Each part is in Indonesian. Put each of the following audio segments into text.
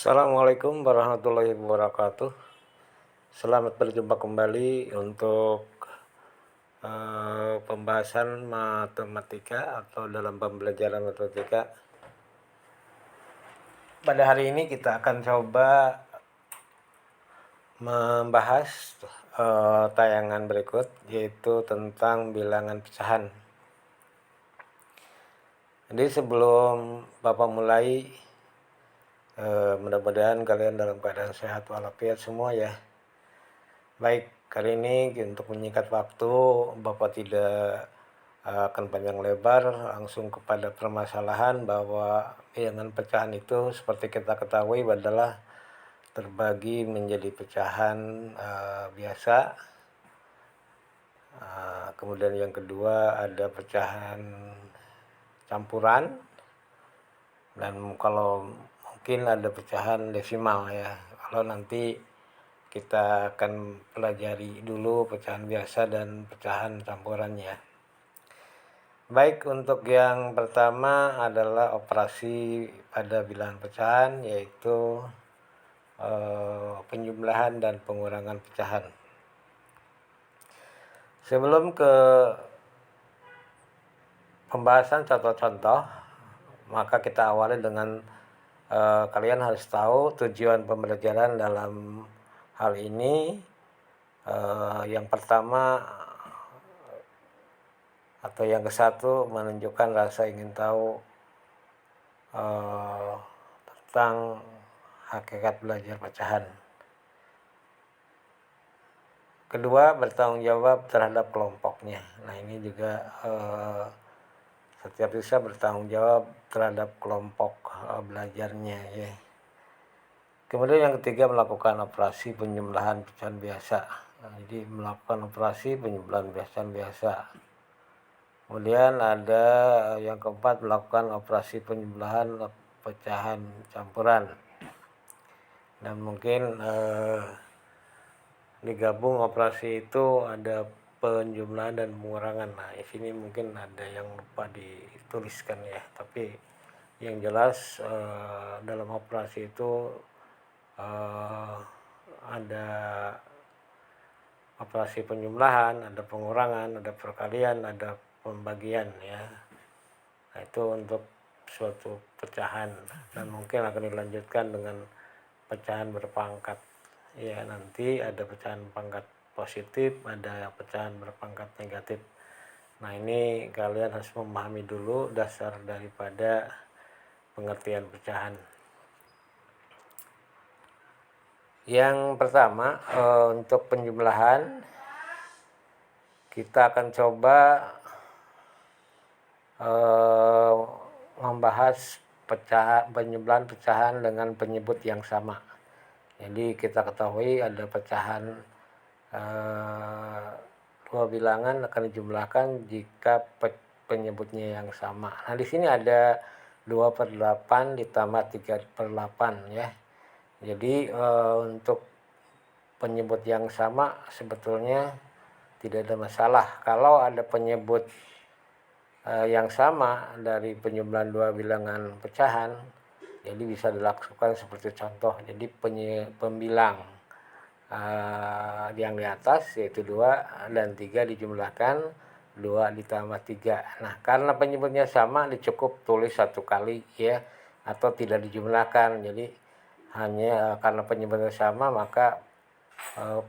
Assalamualaikum warahmatullahi wabarakatuh. Selamat berjumpa kembali untuk pembahasan matematika atau dalam pembelajaran matematika. Pada hari ini kita akan coba membahas tayangan berikut, yaitu tentang bilangan pecahan. Jadi sebelum Bapak mulai, mudah-mudahan kalian dalam keadaan sehat walafiat semua ya. Baik, kali ini untuk menyingkat waktu, Bapak tidak akan panjang lebar, langsung kepada permasalahan bahwa bilangan pecahan itu seperti kita ketahui adalah terbagi menjadi pecahan biasa. Kemudian yang kedua ada pecahan campuran, dan kalau mungkin ada pecahan desimal ya. Kalau nanti kita akan pelajari dulu pecahan biasa dan pecahan campurannya. Baik, untuk yang pertama adalah operasi pada bilangan pecahan, yaitu penjumlahan dan pengurangan pecahan. Sebelum ke pembahasan contoh-contoh, maka kita awali dengan kalian harus tahu tujuan pembelajaran dalam hal ini. Yang pertama atau yang ke-1 menunjukkan rasa ingin tahu tentang hakikat belajar pecahan. Kedua, bertanggung jawab terhadap kelompoknya. Nah, ini juga setiap siswa bertanggung jawab terhadap kelompok belajarnya ya. Kemudian yang ketiga, melakukan operasi penjumlahan pecahan biasa. Nah, jadi melakukan operasi penjumlahan pecahan biasa. Kemudian ada yang keempat, melakukan operasi penjumlahan pecahan campuran. Dan mungkin digabung operasi itu ada penjumlahan dan pengurangan. Nah, di sini mungkin ada yang lupa dituliskan ya. Tapi yang jelas dalam operasi itu ada operasi penjumlahan, ada pengurangan, ada perkalian, ada pembagian ya. Nah, itu untuk suatu pecahan, dan mungkin akan dilanjutkan dengan pecahan berpangkat ya. Nanti ada pecahan pangkat positif, ada pecahan berpangkat negatif. Nah, ini kalian harus memahami dulu dasar daripada pengertian pecahan. Yang pertama, untuk penjumlahan kita akan coba membahas penjumlahan pecahan dengan penyebut yang sama. Jadi kita ketahui ada pecahan dua bilangan akan dijumlahkan jika penyebutnya yang sama. Nah, di sini ada 2/8 ditambah 3/8 ya. Jadi untuk penyebut yang sama sebetulnya tidak ada masalah. Kalau ada penyebut yang sama dari penjumlahan dua bilangan pecahan, jadi bisa dilakukan seperti contoh. Jadi pembilang yang di atas yaitu 2 dan 3 dijumlahkan 2 ditambah 3. Nah, karena penyebutnya sama dicukup tulis satu kali ya, atau tidak dijumlahkan. Jadi hanya karena penyebutnya sama maka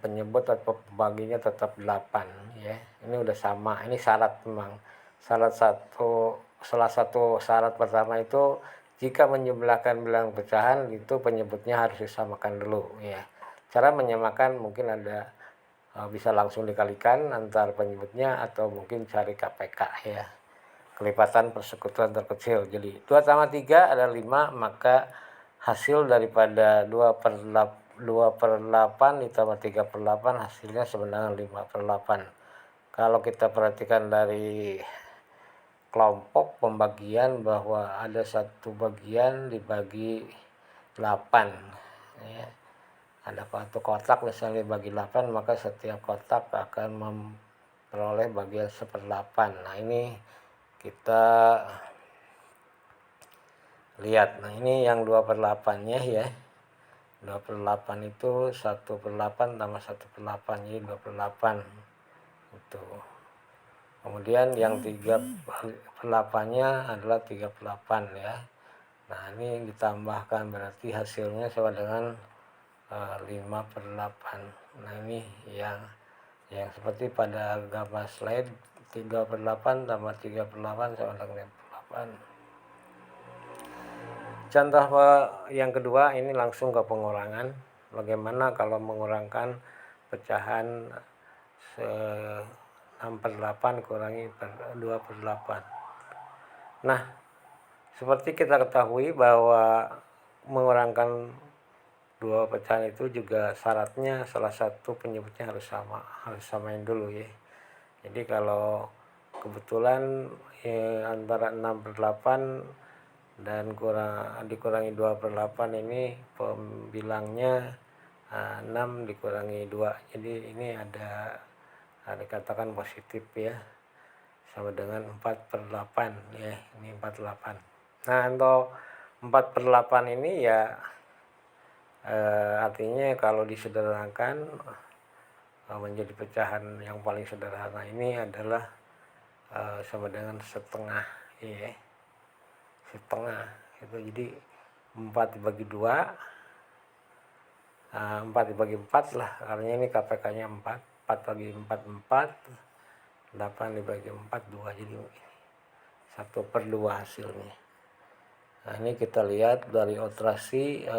penyebut atau pembaginya tetap 8 ya. Ini udah sama. Ini syarat memang. Salah satu syarat pertama itu jika menjumlahkan bilangan pecahan itu penyebutnya harus disamakan dulu ya. Cara menyamakan mungkin ada bisa langsung dikalikan antar penyebutnya atau mungkin cari KPK ya. Kelipatan persekutuan terkecil. Jadi 2 tambah 3 adalah 5, maka hasil daripada 2/8 ditambah 3/8 hasilnya sebenarnya 5/8. Kalau kita perhatikan dari kelompok pembagian bahwa ada satu bagian dibagi 8 ya. Ada satu kotak misalnya bagi 8, maka setiap kotak akan memperoleh bagian 1/8. Nah, ini kita lihat. Nah, ini yang 2/8-nya ya. 2/8 itu 1/8 tambah 1/8, jadi 2/8 itu. Kemudian yang 3/8-nya adalah 3/8 ya. Nah ini ditambahkan berarti hasilnya sama dengan 5/8. Nah ini yang seperti pada gambar slide, 3/8 tambah 3/8 sama dengan 5/8. Contoh yang kedua, ini langsung ke pengurangan. Bagaimana kalau mengurangkan pecahan 6/8 kurangi 2/8. Nah, seperti kita ketahui bahwa mengurangkan dua pecahan itu juga syaratnya salah satu penyebutnya harus samain dulu ya. Jadi kalau kebetulan antara 6/8 dan dikurangi 2/8 ini pembilangnya 6 dikurangi 2, jadi ini ada dikatakan positif ya, sama dengan 4/8 ya, ini 4/8. Nah untuk 4/8 ini ya artinya kalau disederhanakan menjadi pecahan yang paling sederhana ini adalah sama dengan setengah ya, setengah itu. Jadi 4 dibagi 2, 4 dibagi 4 lah, karena ini KPK-nya 4, 4 bagi 4, 4, 8 dibagi 4, 2, jadi 1/2 hasilnya. Nah ini kita lihat dari operasi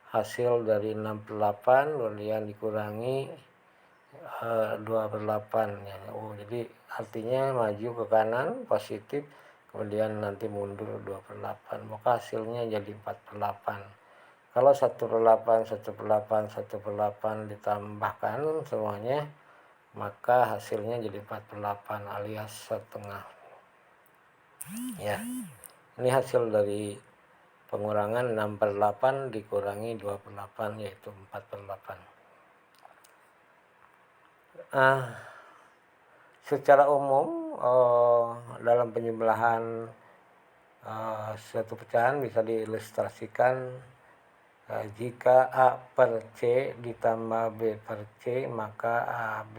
hasil dari 6/8 kemudian dikurangi 2/8 ya. Jadi artinya maju ke kanan positif, kemudian nanti mundur 2/8, maka hasilnya jadi 4/8. Kalau 1/8, 1/8, 1/8 ditambahkan semuanya, maka hasilnya jadi 4/8 alias setengah. Ya, ini hasil dari pengurangan 6/8 dikurangi 2/8 yaitu 4/8. Secara umum dalam penjumlahan suatu pecahan bisa diilustrasikan jika A per C ditambah B per C, maka AB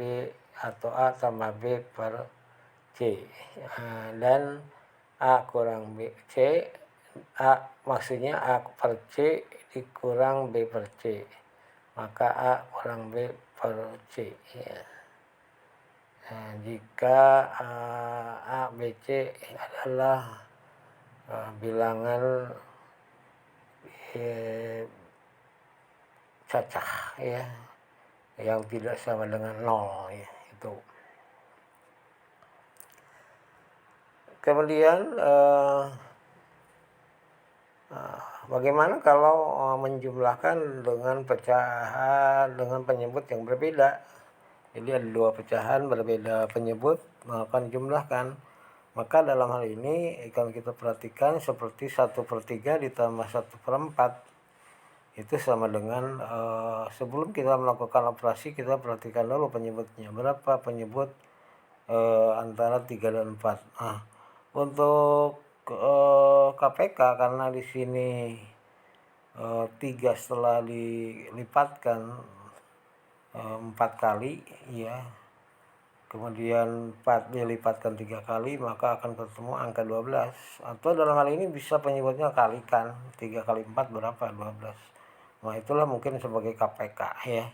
atau A tambah B per C. Dan A kurang B C, maksudnya A per C dikurang B per C, maka A kurang B per C. Ya. Jika A, B, C adalah bilangan cacah ya, yang tidak sama dengan 0 ya, itu. Kemudian bagaimana kalau menjumlahkan dengan pecahan dengan penyebut yang berbeda? Jadi ada dua pecahan berbeda penyebut, akan dijumlahkan. Maka dalam hal ini kalau kita perhatikan seperti 1/3 ditambah 1/4 itu sama dengan sebelum kita melakukan operasi kita perhatikan dulu penyebutnya, berapa penyebut antara 3 dan 4. Untuk KPK karena di sini 3 setelah dilipatkan 4 kali ya, kemudian 4 dilipatkan 3 kali, maka akan ketemu angka 12. Atau dalam hal ini bisa penyebutnya kalikan, 3 kali 4 berapa? 12. Nah itulah mungkin sebagai KPK ya,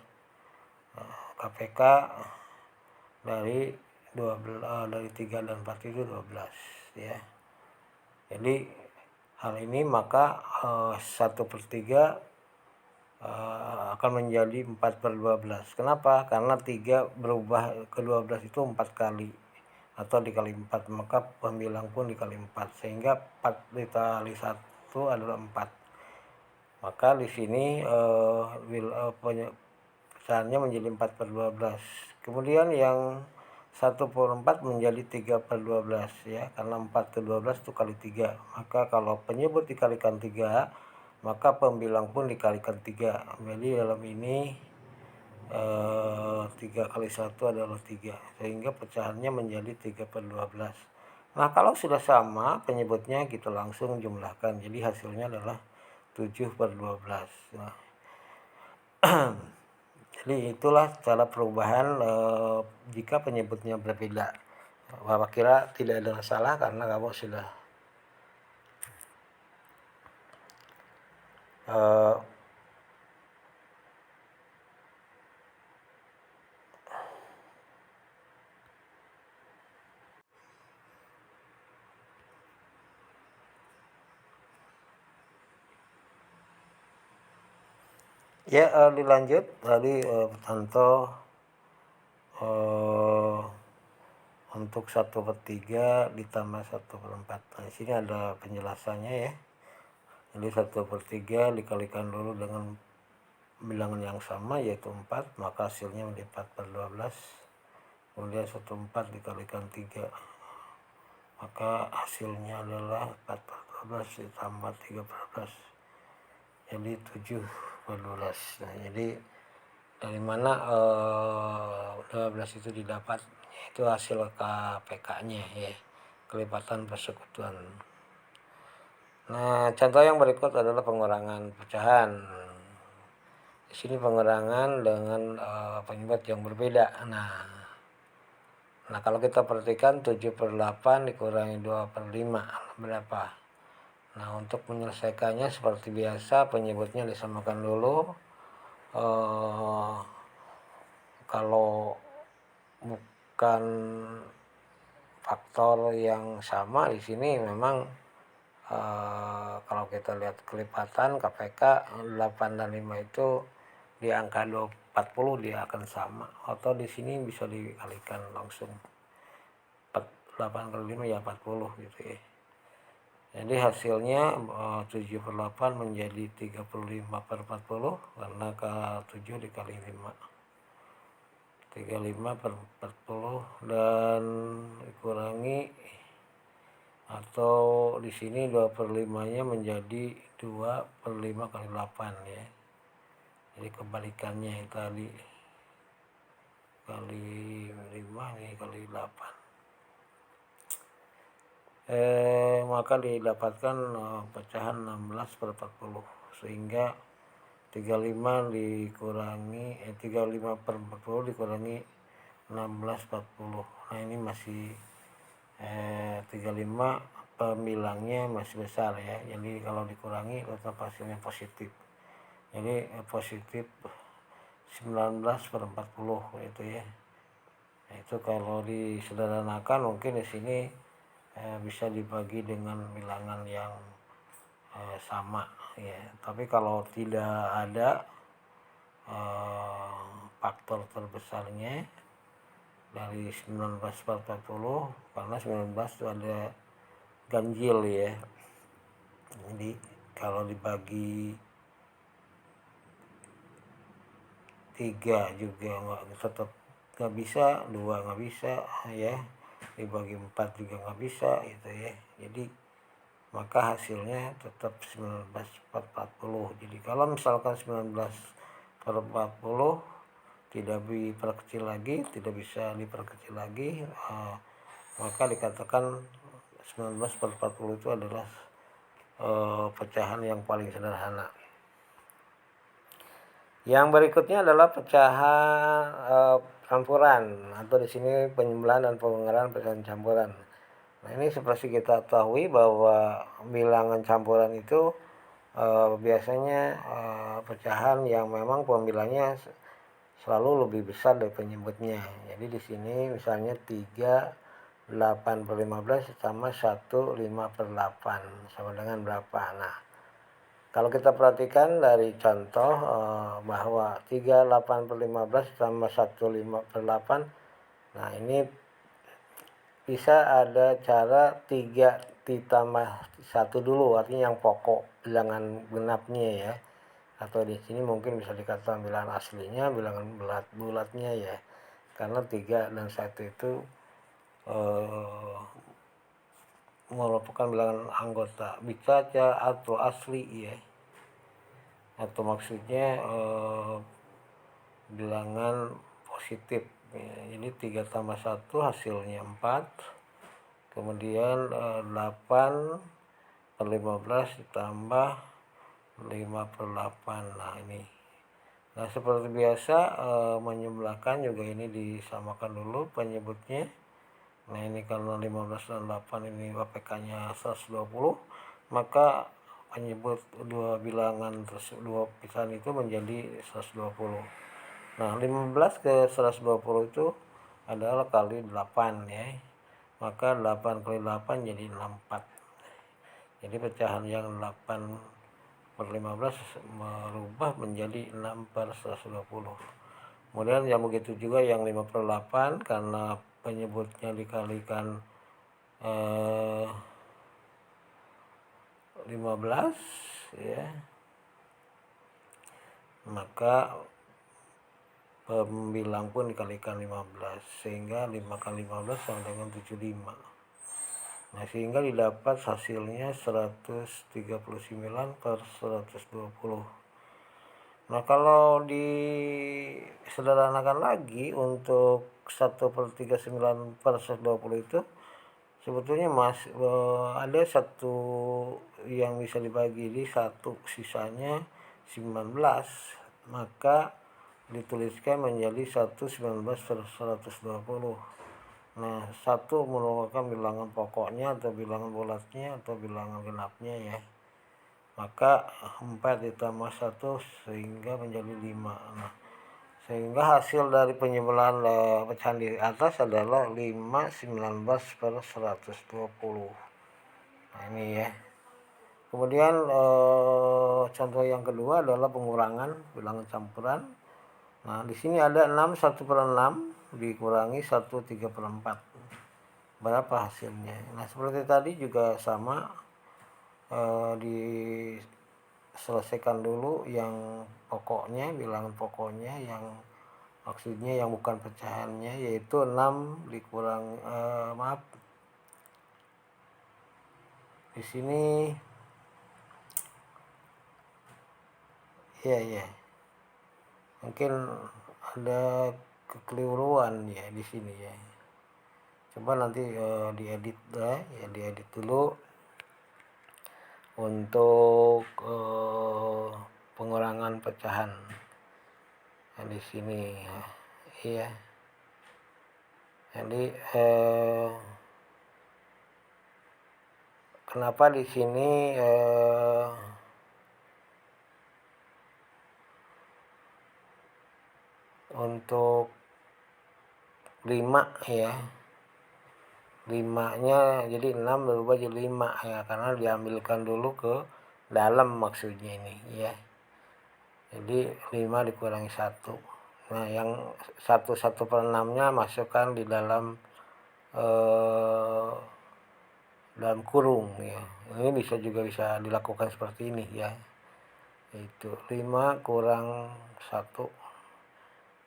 KPK dari 3 dan 4 itu 12 ya. Jadi hal ini maka 1/3 akan menjadi 4/12. Kenapa? Karena 3 berubah ke 12 itu 4 kali atau dikali 4, maka pembilang pun dikali 4, sehingga 4 dikali 1 adalah 4. Maka di sini pecahannya menjadi 4/12. Kemudian yang 1/4 menjadi 3/12 ya, karena 4/12 itu kali 3. Maka kalau penyebut dikalikan 3, maka pembilang pun dikalikan 3. Jadi dalam ini 3 kali 1 adalah 3, sehingga pecahannya menjadi 3/12. Nah kalau sudah sama penyebutnya kita langsung jumlahkan, jadi hasilnya adalah 7/12. Nah, jadi itulah cara perubahan jika penyebutnya berbeda. Bapak kira tidak ada masalah karena kamu sudah ya dilanjut tadi contoh untuk 1/3 ditambah 1/4. Nah, di sini ada penjelasannya ya. Jadi 1/3 dikalikan dulu dengan bilangan yang sama yaitu 4, maka hasilnya menjadi 4/12. Kemudian 1/4 dikalikan 3, maka hasilnya adalah 4/12 ditambah 3/12, jadi 7/12. Nah, jadi dari mana 12 itu didapat, itu hasil KPK-nya ya, kelipatan persekutuan. Nah, contoh yang berikut adalah pengurangan pecahan. Di sini pengurangan dengan penyebut yang berbeda. Nah, kalau kita perhatikan 7/8 dikurangi 2/5 berapa? Nah, untuk menyelesaikannya seperti biasa penyebutnya disamakan dulu. Kalau bukan faktor yang sama di sini memang kalau kita lihat kelipatan KPK 8 dan 5 itu di angka 40 dia akan sama, atau di sini bisa dikalikan langsung 8 kali 5 ya 40 gitu ya. Jadi hasilnya 7/8 menjadi 35/40 karena K7 dikali 5. 35/40 dan dikurangi, atau di sini 2/5-nya menjadi 2/5 kali 8 ya. Jadi kebalikannya tadi kali 5 nih kali 8. Maka didapatkan pecahan 16/40, sehingga 35 dikurangi 35/40 dikurangi 16/40. Nah, ini masih 35 pembilangnya masih besar ya, jadi kalau dikurangi tetap hasilnya positif. Jadi positif 19/40 itu ya. Nah, itu kalau disederhanakan mungkin di sini bisa dibagi dengan bilangan yang sama ya. Tapi kalau tidak ada faktor terbesarnya dari 19/40, karena 19 itu ada ganjil ya. Jadi kalau dibagi 3 juga tetap nggak bisa, 2 nggak bisa ya, dibagi 4 juga nggak bisa gitu ya. Jadi maka hasilnya tetap 19/40. Jadi kalau misalkan 19/40 tidak diperkecil lagi, tidak bisa diperkecil lagi, maka dikatakan 19/40 itu adalah pecahan yang paling sederhana. Yang berikutnya adalah pecahan campuran, atau di sini penyembelahan dan pengurangan pecahan campuran. Nah, ini seperti kita ketahui bahwa bilangan campuran itu biasanya pecahan yang memang pembilangnya selalu lebih besar dari penyebutnya. Jadi di sini misalnya 3 8/15 sama 1 5/8 sama dengan berapa? Nah, kalau kita perhatikan dari contoh bahwa 3 8/15 tambah 1 5/8, nah ini bisa ada cara 3 ditambah 1 dulu, artinya yang pokok bilangan genapnya ya. Atau di sini mungkin bisa dikatakan bilangan aslinya, bilangan bulatnya ya. Karena 3 dan 1 itu merupakan bilangan anggota, bisa atau asli ya, atau maksudnya bilangan positif ya. Jadi 3 tambah 1 hasilnya 4, kemudian 8/15 ditambah 5/8. Nah ini. Nah seperti biasa menjumlahkan juga ini disamakan dulu penyebutnya. Nah ini karena 15 dan 8 ini APK-nya 120, maka penyebut dua bilangan dua pisahan itu menjadi 120. Nah 15 ke 120 itu adalah kali 8 ya. Maka 8 kali 8 jadi 64. Jadi pecahan yang 8/15 merubah menjadi 6/120. Kemudian yang begitu juga yang 5/8 karena penyebutnya dikalikan 15 ya, maka pembilang pun dikalikan 15 sehingga 5 kali 15 sama dengan 75. Nah sehingga didapat hasilnya 139/120. Nah kalau disederhanakan lagi untuk 1/39/120 itu sebetulnya ada satu yang bisa dibagi di satu, sisanya 19, maka dituliskan menjadi 1/19/120. Nah, 1 merupakan bilangan pokoknya atau bilangan bulatnya atau bilangan genapnya ya. Maka 4 ditambah 1 sehingga menjadi 5. Nah, sehingga hasil dari penjumlahan pecahan di atas adalah 5/19/120. Nah, ini ya. Kemudian contoh yang kedua adalah pengurangan bilangan campuran. Nah, di sini ada 6 1/6 dikurangi 1 3/4. Berapa hasilnya? Nah, seperti tadi juga sama, diselesaikan dulu yang pokoknya, bilangan pokoknya yang maksudnya yang bukan pecahannya, yaitu 6 dikurang di sini ya mungkin ada kekeliruan ya di sini ya. Coba nanti diedit ya, diedit dulu untuk pengurangan pecahan di sini ya. Jadi kenapa di sini untuk 5 ya, 5-nya jadi 6 berubah jadi 5 ya, karena diambilkan dulu ke dalam maksudnya ini ya. Jadi 5 dikurangi 1. Nah yang 1/1/6-nya masukkan di dalam dalam kurung ya. Ini juga bisa dilakukan seperti ini ya. Itu 5 kurang 1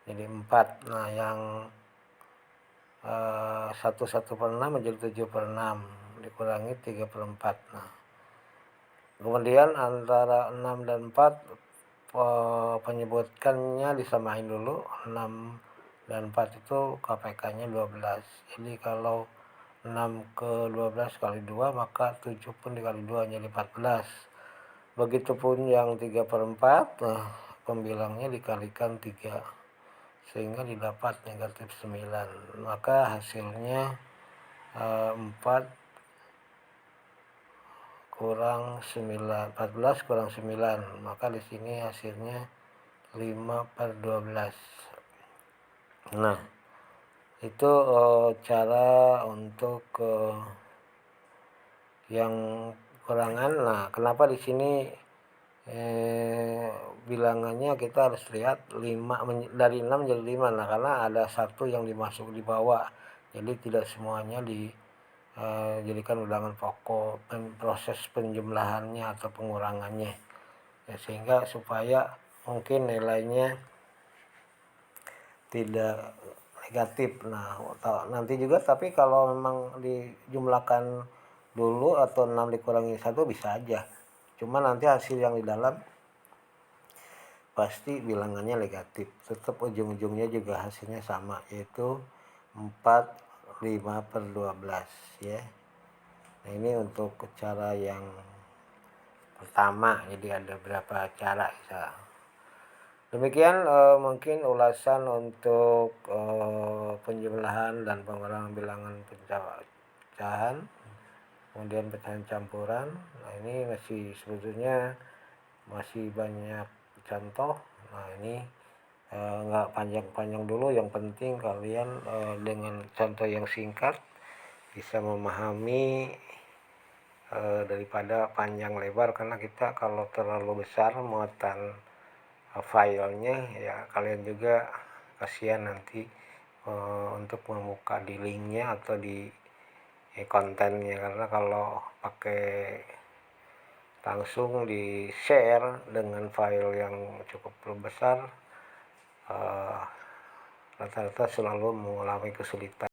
jadi 4. Nah yang 1/1/6 menjadi 7/6 dikurangi 3/4. Nah kemudian antara 6 dan 4 penyebutkannya disamain dulu. 6 dan 4 itu KPK-nya 12. Jadi kalau 6 ke 12 kali 2 maka 7 pun dikali 2 jadi 14. Begitupun yang 3/4, nah pembilangnya dikalikan 3 sehingga didapat negatif 9. Maka hasilnya 4 kurang 9, 14 kurang 9. Maka di sini hasilnya 5/12. Nah, itu cara untuk yang kurangan. Nah, kenapa di sini bilangannya kita harus lihat 5 dari 6 menjadi 5. Nah, karena ada satu yang dimasuk di bawah. Jadi tidak semuanya dijadikan bilangan pokok, proses penjumlahannya atau pengurangannya. Ya, sehingga supaya mungkin nilainya tidak negatif. Nah, nanti juga tapi kalau memang dijumlahkan dulu atau 6 dikurangi 1 bisa aja. Cuma nanti hasil yang di dalam pasti bilangannya negatif. Tetap ujung-ujungnya juga hasilnya sama, yaitu 4/5/12 ya. Nah, ini untuk cara yang pertama, jadi ada berapa cara bisa. Demikian mungkin ulasan untuk penjumlahan dan pengurangan bilangan pecahan, kemudian pecahan campuran. Nah ini masih sebetulnya masih banyak contoh. Nah ini nggak panjang-panjang dulu, yang penting kalian dengan contoh yang singkat bisa memahami daripada panjang lebar, karena kita kalau terlalu besar muatan filenya ya kalian juga kasihan nanti untuk membuka di linknya atau di kontennya, karena kalau pakai langsung di share dengan file yang cukup besar rata-rata selalu mengalami kesulitan.